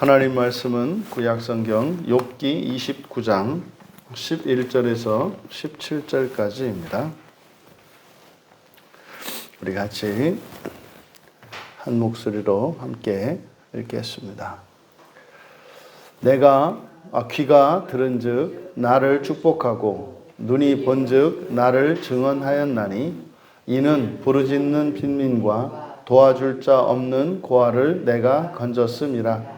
하나님 말씀은 구약성경 욥기 29장 11절에서 17절까지입니다. 우리 같이 한 목소리로 함께 읽겠습니다. 내가 귀가 들은즉 나를 축복하고 눈이 본즉 나를 증언하였나니 이는 부르짖는 빈민과 도와줄 자 없는 고아를 내가 건졌음이라.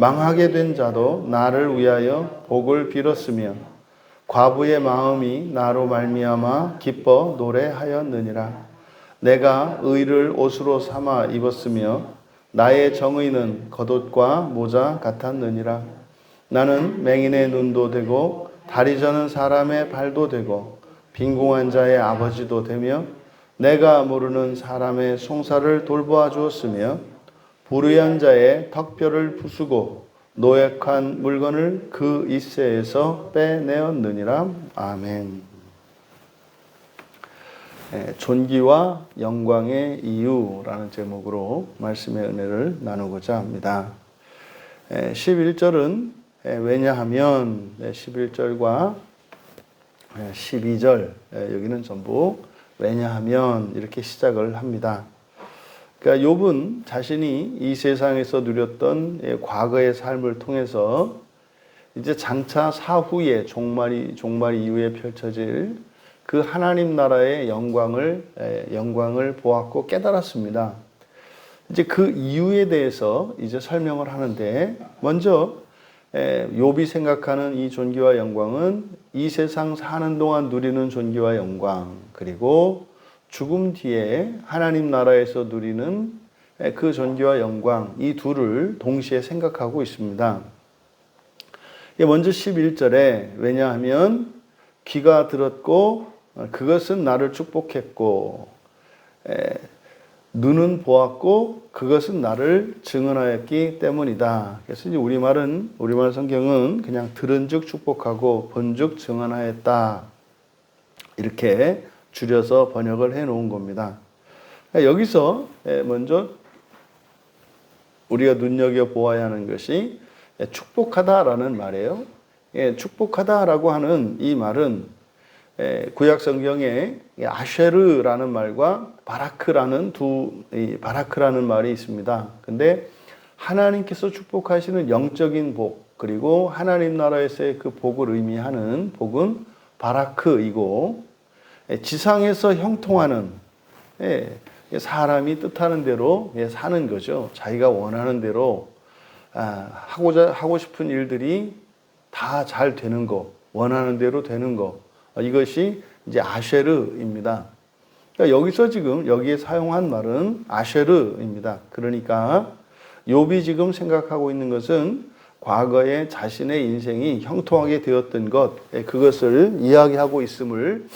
망하게 된 자도 나를 위하여 복을 빌었으며 과부의 마음이 나로 말미암아 기뻐 노래하였느니라. 내가 의를 옷으로 삼아 입었으며 나의 정의는 겉옷과 모자 같았느니라. 나는 맹인의 눈도 되고 다리 저는 사람의 발도 되고 빈궁한 자의 아버지도 되며 내가 모르는 사람의 송사를 돌보아 주었으며 불의한 자의 턱뼈를 부수고 노획한 물건을 그 이새에서 빼내었느니라. 아멘. 존귀와 영광의 이유라는 제목으로 말씀의 은혜를 나누고자 합니다. 11절은 왜냐하면 11절과 12절 여기는 전부 왜냐하면 이렇게 시작을 합니다. 그러니까 욥은 자신이 이 세상에서 누렸던 과거의 삶을 통해서 이제 장차 사후에 종말 이후에 펼쳐질 그 하나님 나라의 영광을 보았고 깨달았습니다. 이제 그 이유에 대해서 이제 설명을 하는데 먼저 욥이 생각하는 이 존귀와 영광은 이 세상 사는 동안 누리는 존귀와 영광, 그리고 죽음 뒤에 하나님 나라에서 누리는 그 존귀와 영광, 이 둘을 동시에 생각하고 있습니다. 먼저 11절에 왜냐하면 귀가 들었고 그것은 나를 축복했고 눈은 보았고 그것은 나를 증언하였기 때문이다. 그래서 이제 우리말 성경은 그냥 들은즉 축복하고 본즉 증언하였다, 이렇게 줄여서 번역을 해 놓은 겁니다. 여기서 먼저 우리가 눈여겨보아야 하는 것이 축복하다라는 말이에요. 축복하다라고 하는 이 말은 구약 성경에 아쉐르라는 말과 바라크라는 바라크라는 말이 있습니다. 근데 하나님께서 축복하시는 영적인 복, 그리고 하나님 나라에서의 그 복을 의미하는 복은 바라크이고, 지상에서 형통하는 사람이 뜻하는 대로 사는 거죠. 자기가 원하는 대로 하고 싶은 일들이 다 잘 되는 거, 원하는 대로 되는 거, 이것이 이제 아쉐르입니다. 그러니까 여기서 지금 여기에 사용한 말은 아쉐르입니다. 그러니까 욥이 지금 생각하고 있는 것은 과거에 자신의 인생이 형통하게 되었던 것, 그것을 이야기하고 있음을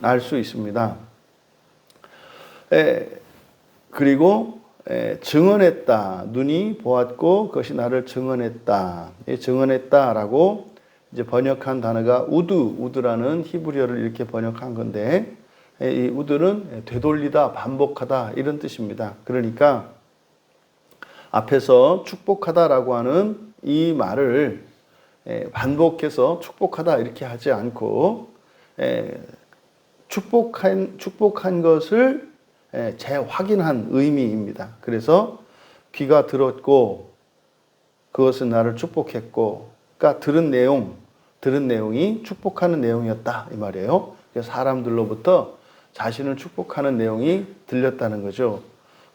알 수 있습니다. 그리고 증언했다. 눈이 보았고 그것이 나를 증언했다. 증언했다라고 이제 번역한 단어가 우드라는 히브리어를 이렇게 번역한 건데, 이 우드는 되돌리다, 반복하다 이런 뜻입니다. 그러니까 앞에서 축복하다라고 하는 이 말을 반복해서 축복하다 이렇게 하지 않고 축복한 것을 재확인한 의미입니다. 그래서 귀가 들었고 그것은 나를 축복했고, 그러니까 들은 내용이 축복하는 내용이었다 이 말이에요. 그래서 사람들로부터 자신을 축복하는 내용이 들렸다는 거죠.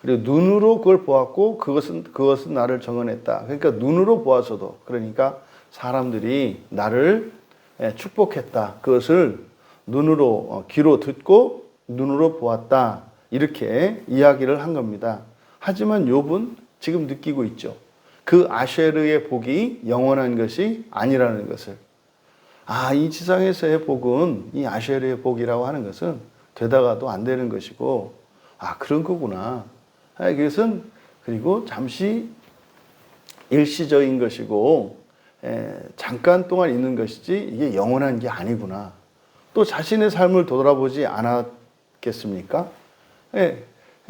그리고 눈으로 그걸 보았고 그것은 나를 증언했다. 그러니까 눈으로 보아서도, 그러니까 사람들이 나를 축복했다. 그것을 눈으로 귀로 듣고 눈으로 보았다, 이렇게 이야기를 한 겁니다. 하지만 욥은 지금 느끼고 있죠. 그 아쉐르의 복이 영원한 것이 아니라는 것을. 이 지상에서의 복은 이 아쉐르의 복이라고 하는 것은 되다가도 안 되는 것이고, 그런 거구나. 그것은 그리고 잠시 일시적인 것이고 잠깐 동안 있는 것이지 이게 영원한 게 아니구나. 또 자신의 삶을 돌아보지 않았겠습니까?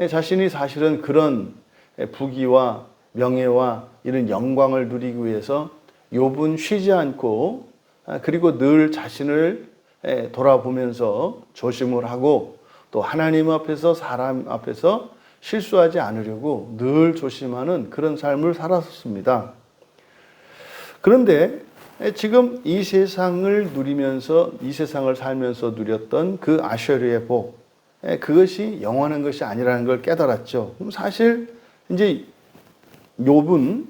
자신이 사실은 그런 부귀와 명예와 이런 영광을 누리기 위해서 욥은 쉬지 않고 그리고 늘 자신을 돌아보면서 조심을 하고 또 하나님 앞에서 사람 앞에서 실수하지 않으려고 늘 조심하는 그런 삶을 살았습니다. 그런데 지금 이 세상을 누리면서 이 세상을 살면서 누렸던 그 아셔르의 복, 그것이 영원한 것이 아니라는 걸 깨달았죠. 그럼 사실 이제 욥은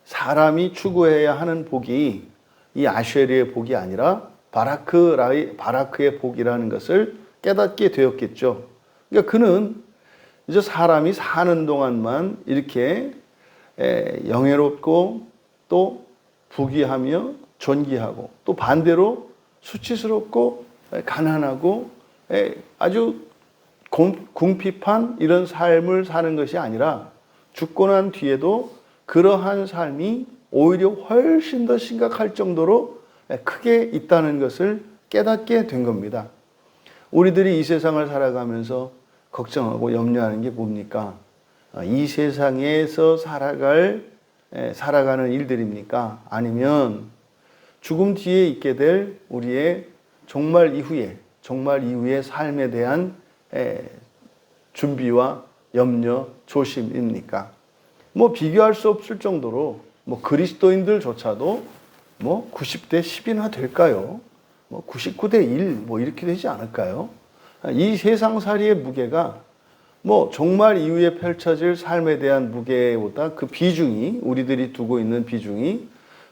사람이 추구해야 하는 복이 이 아쉐르의 복이 아니라 바라크의 복이라는 것을 깨닫게 되었겠죠. 그러니까 그는 이제 사람이 사는 동안만 이렇게 영예롭고 또 부귀하며 존귀하고 또 반대로 수치스럽고 가난하고 아주 궁핍한 이런 삶을 사는 것이 아니라 죽고 난 뒤에도 그러한 삶이 오히려 훨씬 더 심각할 정도로 크게 있다는 것을 깨닫게 된 겁니다. 우리들이 이 세상을 살아가면서 걱정하고 염려하는 게 뭡니까? 이 세상에서 살아가는 일들입니까? 아니면 죽음 뒤에 있게 될 우리의 종말 이후의 삶에 대한 준비와 염려, 조심입니까? 뭐 비교할 수 없을 정도로 뭐 그리스도인들조차도 뭐 90대 10이나 될까요? 뭐 99대 1 뭐 이렇게 되지 않을까요? 이 세상살이의 무게가 뭐 종말 이후에 펼쳐질 삶에 대한 무게보다 그 비중이 우리들이 두고 있는 비중이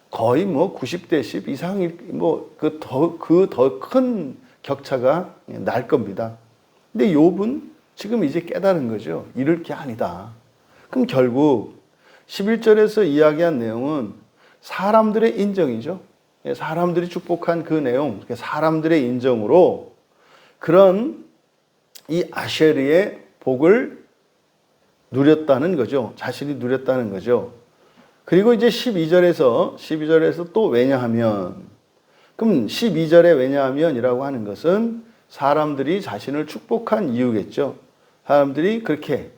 거의 뭐 90대 10 이상일 뭐 그 더 큰 격차가 날 겁니다. 근데 욥은 지금 이제 깨달은 거죠. 이럴 게 아니다. 그럼 결국 11절에서 이야기한 내용은 사람들의 인정이죠. 사람들이 축복한 그 내용, 사람들의 인정으로 그런 이 아쉐르의 복을 누렸다는 거죠. 자신이 누렸다는 거죠. 그리고 이제 12절에서 또 왜냐하면, 그럼 12절에 왜냐하면이라고 하는 것은 사람들이 자신을 축복한 이유겠죠. 사람들이 그렇게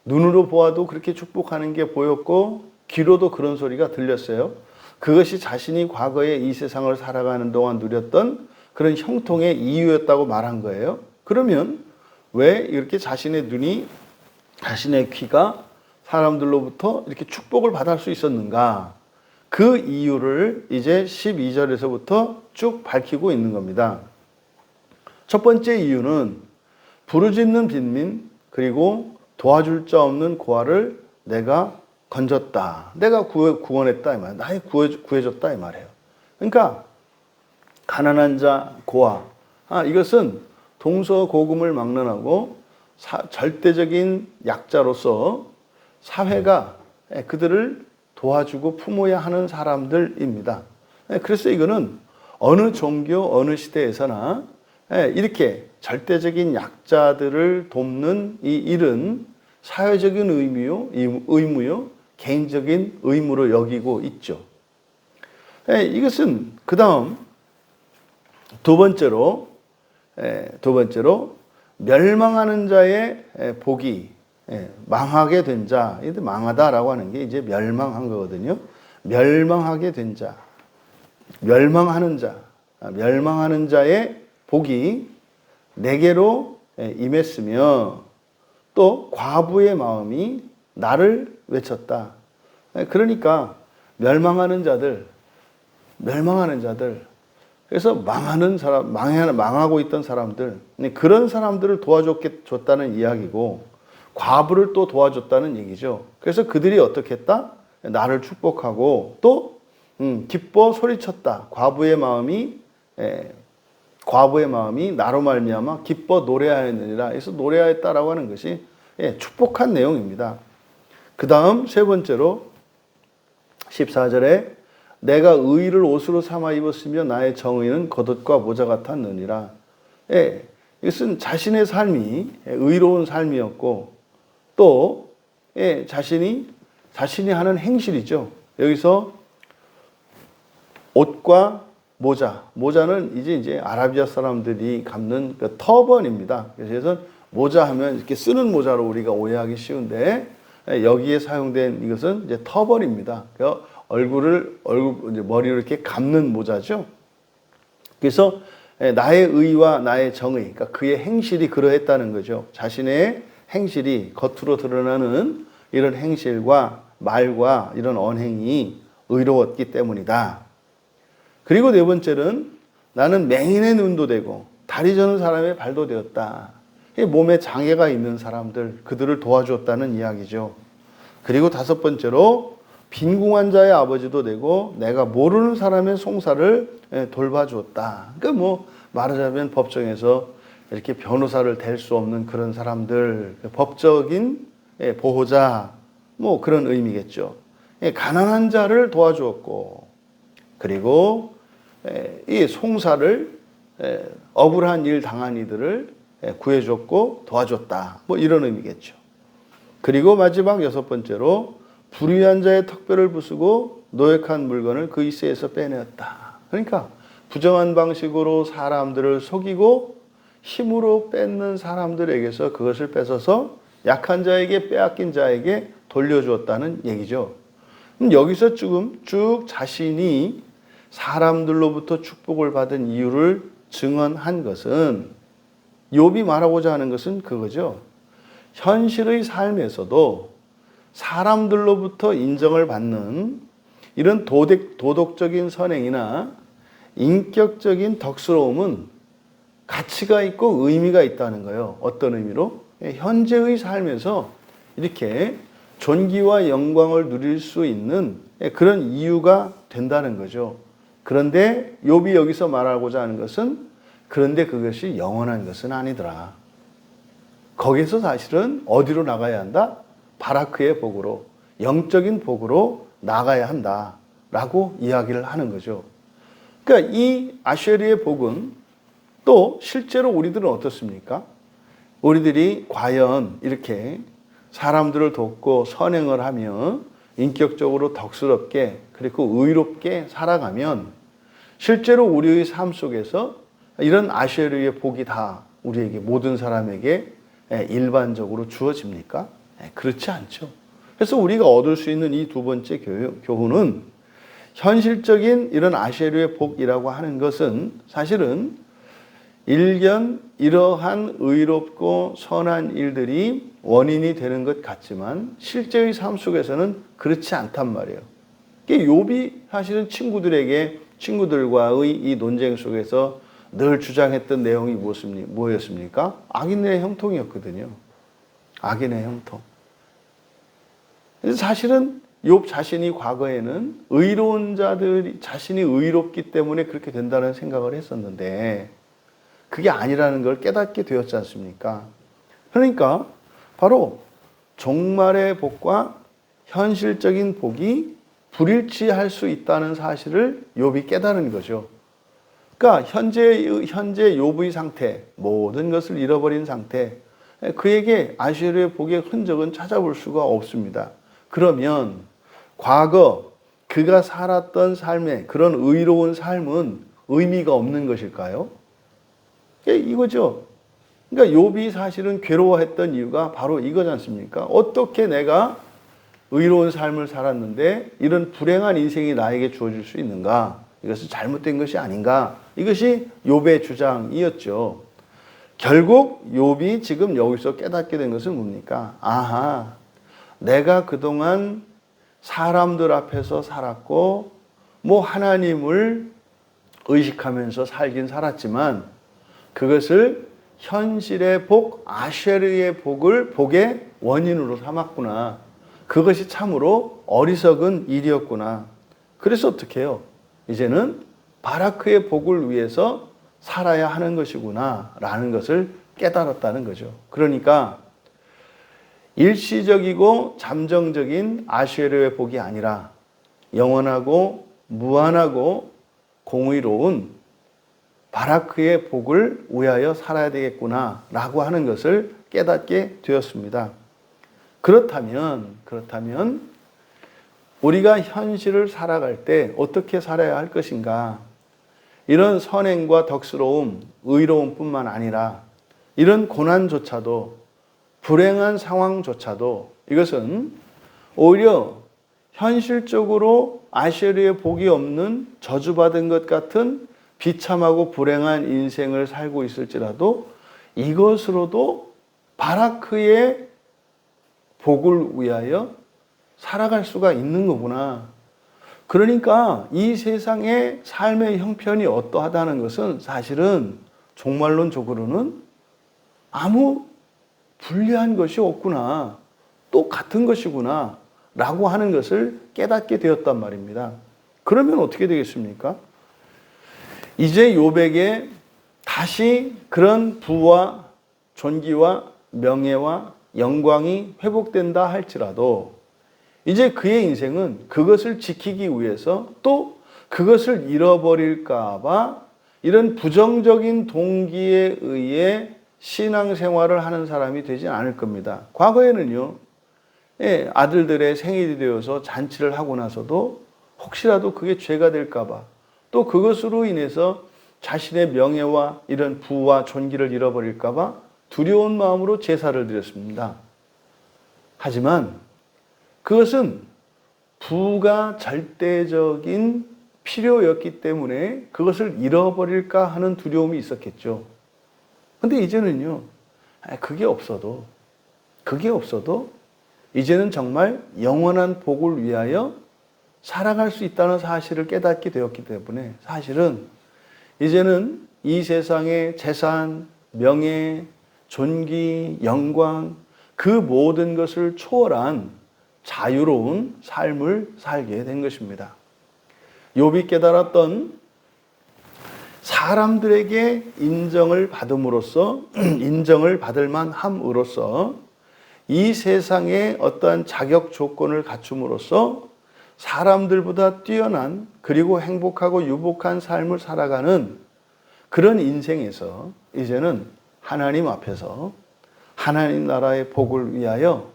눈으로 보아도 그렇게 축복하는 게 보였고 귀로도 그런 소리가 들렸어요. 그것이 자신이 과거에 이 세상을 살아가는 동안 누렸던 그런 형통의 이유였다고 말한 거예요. 그러면 왜 이렇게 자신의 눈이, 자신의 귀가 사람들로부터 이렇게 축복을 받을 수 있었는가? 그 이유를 이제 12절에서부터 쭉 밝히고 있는 겁니다. 첫 번째 이유는 부르짖는 빈민 그리고 도와줄 자 없는 고아를 내가 건졌다. 내가 구원했다 이 말. 나에 구해줬다 이 말이에요. 그러니까 가난한 자, 고아. 이것은 동서고금을 막론하고 절대적인 약자로서 사회가 그들을 도와주고 품어야 하는 사람들입니다. 그래서 이거는 어느 종교, 어느 시대에서나 이렇게 절대적인 약자들을 돕는 이 일은 사회적인 의무요, 개인적인 의무로 여기고 있죠. 이것은 그 다음 두 번째로 멸망하는 자의 복이 망하게 된 자, 이게 망하다라고 하는 게 이제 멸망한 거거든요. 멸망하게 된 자, 멸망하는 자의 복이 내게로 임했으며 또 과부의 마음이 나를 외쳤다. 그러니까 멸망하는 자들. 그래서 망하고 있던 사람들, 그런 사람들을 도와줬다는 이야기고 과부를 또 도와줬다는 얘기죠. 그래서 그들이 어떻게 했다? 나를 축복하고 또 기뻐 소리쳤다. 과부의 마음이 나로 말미암아 기뻐 노래하였느니라. 그래서 노래하였다라고 하는 것이 축복한 내용입니다. 그 다음 세 번째로 14절에 내가 의를 옷으로 삼아 입었으며 나의 정의는 겉옷과 모자 같았느니라. 이것은 자신의 삶이 의로운 삶이었고 또 자신이 하는 행실이죠. 여기서 옷과 모자는 이제 아라비아 사람들이 갖는 그 터번입니다. 그래서 모자 하면 이렇게 쓰는 모자로 우리가 오해하기 쉬운데 여기에 사용된 이것은 이제 터벌입니다. 얼굴 이제 머리를 이렇게 감는 모자죠. 그래서 나의 의와 나의 정의, 그러니까 그의 행실이 그러했다는 거죠. 자신의 행실이 겉으로 드러나는 이런 행실과 말과 이런 언행이 의로웠기 때문이다. 그리고 네 번째는 나는 맹인의 눈도 되고 다리 저는 사람의 발도 되었다. 몸에 장애가 있는 사람들, 그들을 도와주었다는 이야기죠. 그리고 다섯 번째로 빈궁한 자의 아버지도 되고 내가 모르는 사람의 송사를 돌봐주었다. 그러니까 말하자면 법정에서 이렇게 변호사를 댈 수 없는 그런 사람들, 법적인 보호자, 그런 의미겠죠. 가난한 자를 도와주었고, 그리고 이 송사를 억울한 일 당한 이들을 구해줬고 도와줬다. 이런 의미겠죠. 그리고 마지막 여섯 번째로 불의한 자의 턱뼈를 부수고 노획한 물건을 그 이세에서 빼내었다. 그러니까 부정한 방식으로 사람들을 속이고 힘으로 뺏는 사람들에게서 그것을 뺏어서 약한 자에게 빼앗긴 자에게 돌려주었다는 얘기죠. 여기서 쭉 자신이 사람들로부터 축복을 받은 이유를 증언한 것은, 욥이 말하고자 하는 것은 그거죠. 현실의 삶에서도 사람들로부터 인정을 받는 이런 도덕적인 선행이나 인격적인 덕스러움은 가치가 있고 의미가 있다는 거예요. 어떤 의미로? 현재의 삶에서 이렇게 존귀와 영광을 누릴 수 있는 그런 이유가 된다는 거죠. 그런데 욥이 여기서 말하고자 하는 것은, 그런데 그것이 영원한 것은 아니더라. 거기서 사실은 어디로 나가야 한다? 바라크의 복으로, 영적인 복으로 나가야 한다라고 이야기를 하는 거죠. 그러니까 이 아쉐르의 복은 또 실제로 우리들은 어떻습니까? 우리들이 과연 이렇게 사람들을 돕고 선행을 하며 인격적으로 덕스럽게 그리고 의롭게 살아가면 실제로 우리의 삶 속에서 이런 아쉐르의 복이 다 우리에게, 모든 사람에게 일반적으로 주어집니까? 그렇지 않죠. 그래서 우리가 얻을 수 있는 이 두 번째 교훈은, 현실적인 이런 아쉐르의 복이라고 하는 것은 사실은 일견 이러한 의롭고 선한 일들이 원인이 되는 것 같지만 실제의 삶 속에서는 그렇지 않단 말이에요. 욥이 사실은 친구들과의 이 논쟁 속에서 늘 주장했던 내용이 뭐였습니까? 악인의 형통이었거든요. 악인의 형통. 그래서 사실은 욥 자신이 과거에는 의로운 자들이 자신이 의롭기 때문에 그렇게 된다는 생각을 했었는데 그게 아니라는 걸 깨닫게 되었지 않습니까? 그러니까 바로 종말의 복과 현실적인 복이 불일치할 수 있다는 사실을 욥이 깨달은 거죠. 그러니까 현재 욥의 상태, 모든 것을 잃어버린 상태, 그에게 아쉐르의 복의 흔적은 찾아볼 수가 없습니다. 그러면 과거 그가 살았던 삶의 그런 의로운 삶은 의미가 없는 것일까요? 이거죠. 그러니까 욥이 사실은 괴로워했던 이유가 바로 이거지 않습니까? 어떻게 내가 의로운 삶을 살았는데 이런 불행한 인생이 나에게 주어질 수 있는가? 이것은 잘못된 것이 아닌가? 이것이 욥의 주장이었죠. 결국 욥이 지금 여기서 깨닫게 된 것은 뭡니까? 아하, 내가 그동안 사람들 앞에서 살았고 하나님을 의식하면서 살긴 살았지만 그것을 현실의 복, 아쉐르의 복의 원인으로 삼았구나. 그것이 참으로 어리석은 일이었구나. 그래서 어떻게 해요? 이제는 바라크의 복을 위해서 살아야 하는 것이구나 라는 것을 깨달았다는 거죠. 그러니까 일시적이고 잠정적인 아쉐르의 복이 아니라 영원하고 무한하고 공의로운 바라크의 복을 위하여 살아야 되겠구나 라고 하는 것을 깨닫게 되었습니다. 그렇다면 우리가 현실을 살아갈 때 어떻게 살아야 할 것인가? 이런 선행과 덕스러움, 의로움뿐만 아니라 이런 고난조차도, 불행한 상황조차도 이것은 오히려 현실적으로 아셔리의 복이 없는 저주받은 것 같은 비참하고 불행한 인생을 살고 있을지라도 이것으로도 바라크의 복을 위하여 살아갈 수가 있는 거구나. 그러니까 이 세상의 삶의 형편이 어떠하다는 것은 사실은 종말론적으로는 아무 불리한 것이 없구나. 똑같은 것이구나. 라고 하는 것을 깨닫게 되었단 말입니다. 그러면 어떻게 되겠습니까? 이제 욥에게 다시 그런 부와 존귀와 명예와 영광이 회복된다 할지라도 이제 그의 인생은 그것을 지키기 위해서 또 그것을 잃어버릴까 봐 이런 부정적인 동기에 의해 신앙생활을 하는 사람이 되지 않을 겁니다. 과거에는요, 아들들의 생일이 되어서 잔치를 하고 나서도 혹시라도 그게 죄가 될까 봐 또 그것으로 인해서 자신의 명예와 이런 부와 존귀를 잃어버릴까 봐 두려운 마음으로 제사를 드렸습니다. 하지만 그것은 부가 절대적인 필요였기 때문에 그것을 잃어버릴까 하는 두려움이 있었겠죠. 근데 이제는요, 그게 없어도 이제는 정말 영원한 복을 위하여 살아갈 수 있다는 사실을 깨닫게 되었기 때문에 사실은 이제는 이 세상의 재산, 명예, 존귀, 영광 그 모든 것을 초월한 자유로운 삶을 살게 된 것입니다. 욥이 깨달았던 사람들에게 인정을 받음으로써 인정을 받을 만함으로써 이 세상의 어떠한 자격 조건을 갖춤으로써 사람들보다 뛰어난 그리고 행복하고 유복한 삶을 살아가는 그런 인생에서 이제는 하나님 앞에서 하나님 나라의 복을 위하여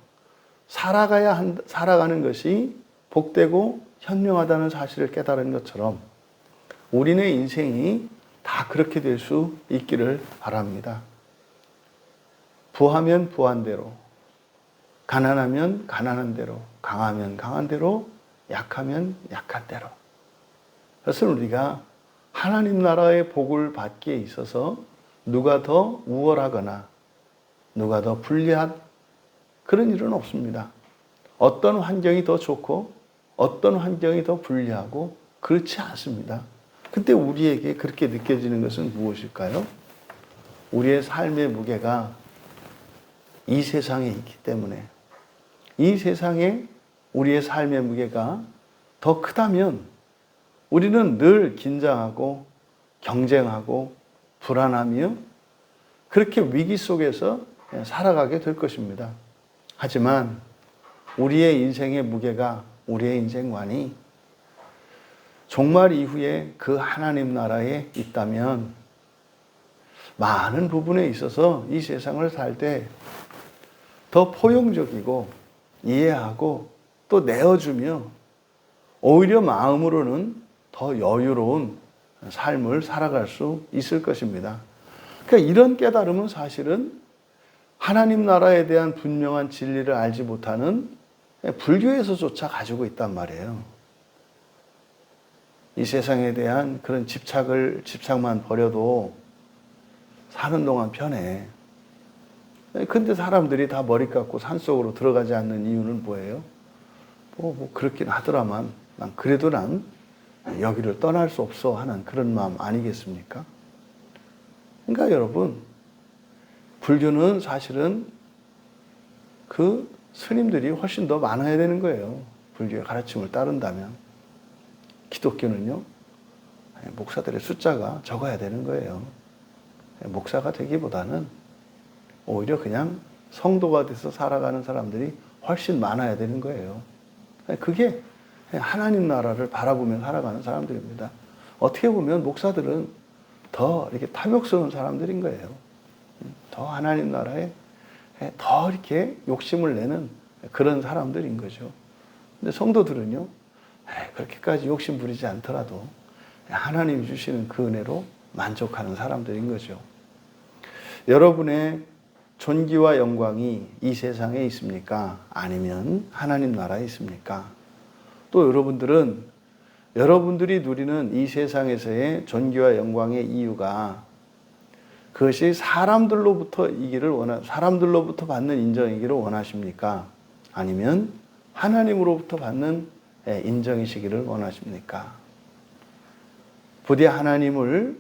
살아가는 것이 복되고 현명하다는 사실을 깨달은 것처럼 우리네 인생이 다 그렇게 될 수 있기를 바랍니다. 부하면 부한 대로, 가난하면 가난한 대로, 강하면 강한 대로, 약하면 약한 대로. 그것은 우리가 하나님 나라의 복을 받기에 있어서 누가 더 우월하거나 누가 더 불리한 그런 일은 없습니다. 어떤 환경이 더 좋고 어떤 환경이 더 불리하고 그렇지 않습니다. 근데 우리에게 그렇게 느껴지는 것은 무엇일까요? 우리의 삶의 무게가 이 세상에 있기 때문에 이 세상에 우리의 삶의 무게가 더 크다면 우리는 늘 긴장하고 경쟁하고 불안하며 그렇게 위기 속에서 살아가게 될 것입니다. 하지만 우리의 인생의 무게가 우리의 인생관이 종말 이후에 그 하나님 나라에 있다면 많은 부분에 있어서 이 세상을 살 때 더 포용적이고 이해하고 또 내어주며 오히려 마음으로는 더 여유로운 삶을 살아갈 수 있을 것입니다. 그러니까 이런 깨달음은 사실은 하나님 나라에 대한 분명한 진리를 알지 못하는 불교에서조차 가지고 있단 말이에요. 이 세상에 대한 그런 집착만 버려도 사는 동안 편해. 근데 사람들이 다 머리 깎고 산속으로 들어가지 않는 이유는 뭐예요? 뭐 그렇긴 하더라만 그래도 난 여기를 떠날 수 없어 하는 그런 마음 아니겠습니까? 그러니까 여러분, 불교는 사실은 그 스님들이 훨씬 더 많아야 되는 거예요. 불교의 가르침을 따른다면. 기독교는요, 목사들의 숫자가 적어야 되는 거예요. 목사가 되기보다는 오히려 그냥 성도가 돼서 살아가는 사람들이 훨씬 많아야 되는 거예요. 그게 하나님 나라를 바라보며 살아가는 사람들입니다. 어떻게 보면 목사들은 더 이렇게 탐욕스러운 사람들인 거예요. 더 하나님 나라에 더 이렇게 욕심을 내는 그런 사람들인 거죠. 근데 성도들은요, 그렇게까지 욕심 부리지 않더라도 하나님이 주시는 그 은혜로 만족하는 사람들인 거죠. 여러분의 존귀와 영광이 이 세상에 있습니까? 아니면 하나님 나라에 있습니까? 또 여러분들이 누리는 이 세상에서의 존귀와 영광의 이유가 그것이 사람들로부터 받는 인정이기를 원하십니까? 아니면 하나님으로부터 받는 인정이시기를 원하십니까? 부디 하나님을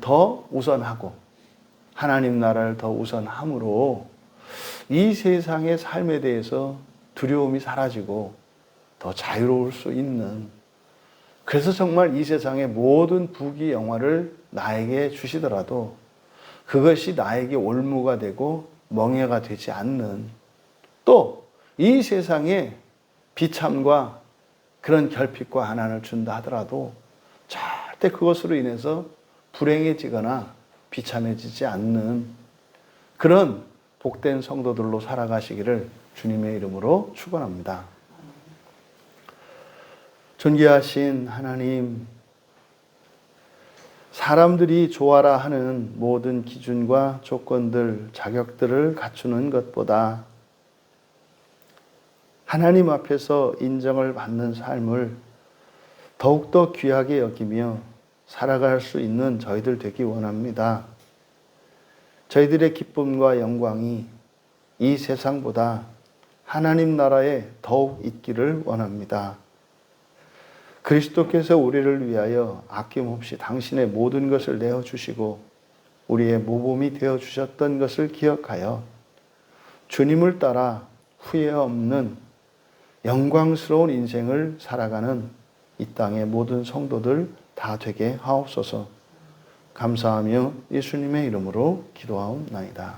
더 우선하고 하나님 나라를 더 우선함으로 이 세상의 삶에 대해서 두려움이 사라지고 더 자유로울 수 있는, 그래서 정말 이 세상의 모든 부귀 영화를 나에게 주시더라도 그것이 나에게 올무가 되고 멍해가 되지 않는, 또 이 세상에 비참과 그런 결핍과 한한을 준다 하더라도 절대 그것으로 인해서 불행해지거나 비참해지지 않는 그런 복된 성도들로 살아가시기를 주님의 이름으로 축원합니다. 존귀하신 하나님, 사람들이 좋아라 하는 모든 기준과 조건들, 자격들을 갖추는 것보다 하나님 앞에서 인정을 받는 삶을 더욱더 귀하게 여기며 살아갈 수 있는 저희들 되기 원합니다. 저희들의 기쁨과 영광이 이 세상보다 하나님 나라에 더욱 있기를 원합니다. 그리스도께서 우리를 위하여 아낌없이 당신의 모든 것을 내어주시고 우리의 모범이 되어주셨던 것을 기억하여 주님을 따라 후회 없는 영광스러운 인생을 살아가는 이 땅의 모든 성도들 다 되게 하옵소서. 감사하며 예수님의 이름으로 기도하옵나이다.